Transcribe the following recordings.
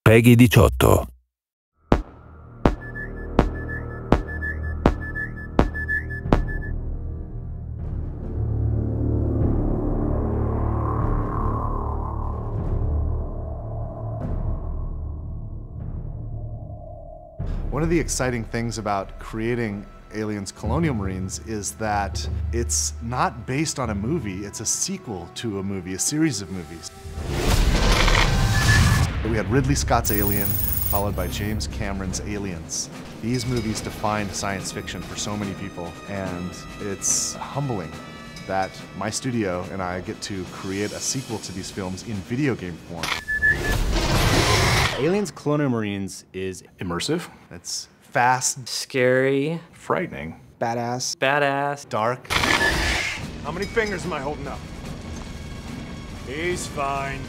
Peggy 18. One of the exciting things about creating Aliens Colonial Marines is that it's not based on a movie, it's a sequel to a movie, a series of movies. We had Ridley Scott's Alien, followed by James Cameron's Aliens. These movies defined science fiction for so many people, and it's humbling that my studio and I get to create a sequel to these films in video game form. Aliens Colonial Marines is immersive. It's fast, scary, frightening, badass, dark. How many fingers am I holding up? He's fine.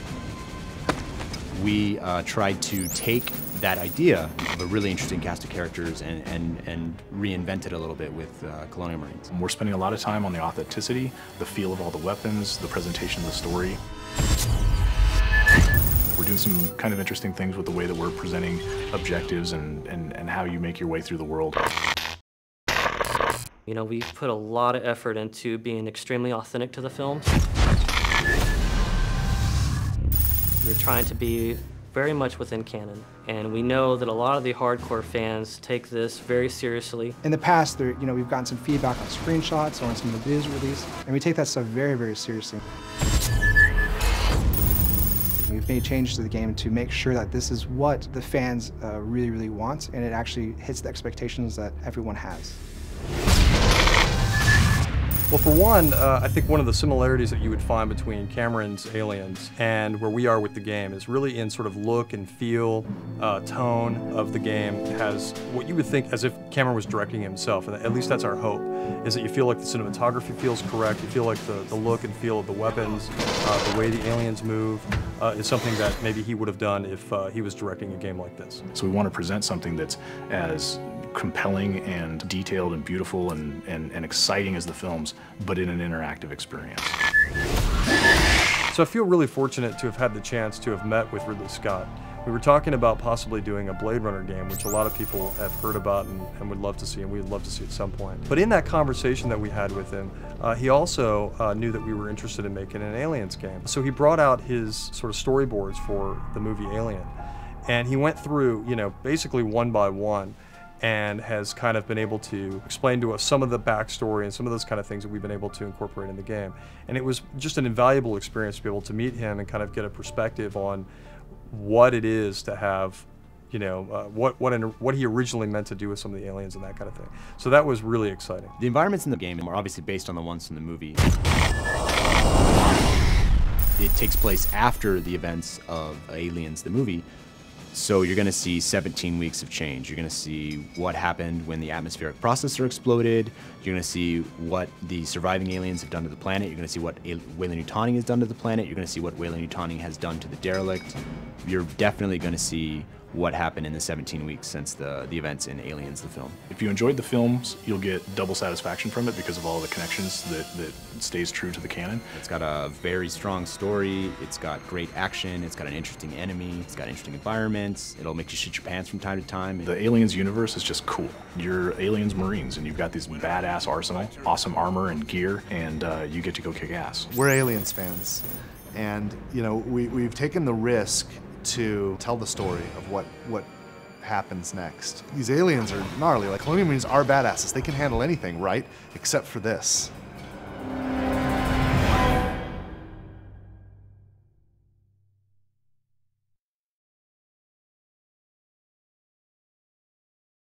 we tried to take that idea of a really interesting cast of characters and reinvent it a little bit with Colonial Marines. We're spending a lot of time on the authenticity, the feel of all the weapons, the presentation of the story. We're doing some kind of interesting things with the way that we're presenting objectives and how you make your way through the world. You know, we put a lot of effort into being extremely authentic to the films. We're trying to be very much within canon, and we know that a lot of the hardcore fans take this very seriously. In the past, we've gotten some feedback on screenshots or on some of the videos released, and we take that stuff very, very seriously. We've made changes to the game to make sure that this is what the fans really, really want, and it actually hits the expectations that everyone has. Well, for one, I think one of the similarities that you would find between Cameron's Aliens and where we are with the game is really in sort of look and feel, tone of the game. It has what you would think as if Cameron was directing himself, and at least that's our hope, is that you feel like the cinematography feels correct, you feel like the look and feel of the weapons, the way the aliens move, is something that maybe he would have done if he was directing a game like this. So we want to present something that's as compelling and detailed and beautiful and exciting as the films, but in an interactive experience. So I feel really fortunate to have had the chance to have met with Ridley Scott. We were talking about possibly doing a Blade Runner game, which a lot of people have heard about and would love to see, and we would love to see at some point. But in that conversation that we had with him, he also knew that we were interested in making an Aliens game. So he brought out his sort of storyboards for the movie Alien, and he went through, basically one by one, and has kind of been able to explain to us some of the backstory and some of those kind of things that we've been able to incorporate in the game. And it was just an invaluable experience to be able to meet him and kind of get a perspective on what it is to have, what he originally meant to do with some of the aliens and that kind of thing. So that was really exciting. The environments in the game are obviously based on the ones in the movie. It takes place after the events of Aliens, the movie. So you're going to see 17 weeks of change. You're going to see what happened when the atmospheric processor exploded. You're going to see what the surviving aliens have done to the planet. You're going to see what Weyland-Yutani has done to the planet. You're going to see what Weyland-Yutani has done to the derelict. You're definitely going to see what happened in the 17 weeks since the events in Aliens, the film. If you enjoyed the films, you'll get double satisfaction from it because of all the connections that stays true to the canon. It's got a very strong story, it's got great action, it's got an interesting enemy, it's got interesting environments, it'll make you shit your pants from time to time. The Aliens universe is just cool. You're Aliens Marines and you've got this badass arsenal, awesome armor and gear, and you get to go kick ass. We're Aliens fans, and we've taken the risk to tell the story of what happens next. These aliens are gnarly. Like, Colonial Marines are badasses. They can handle anything, right? Except for this.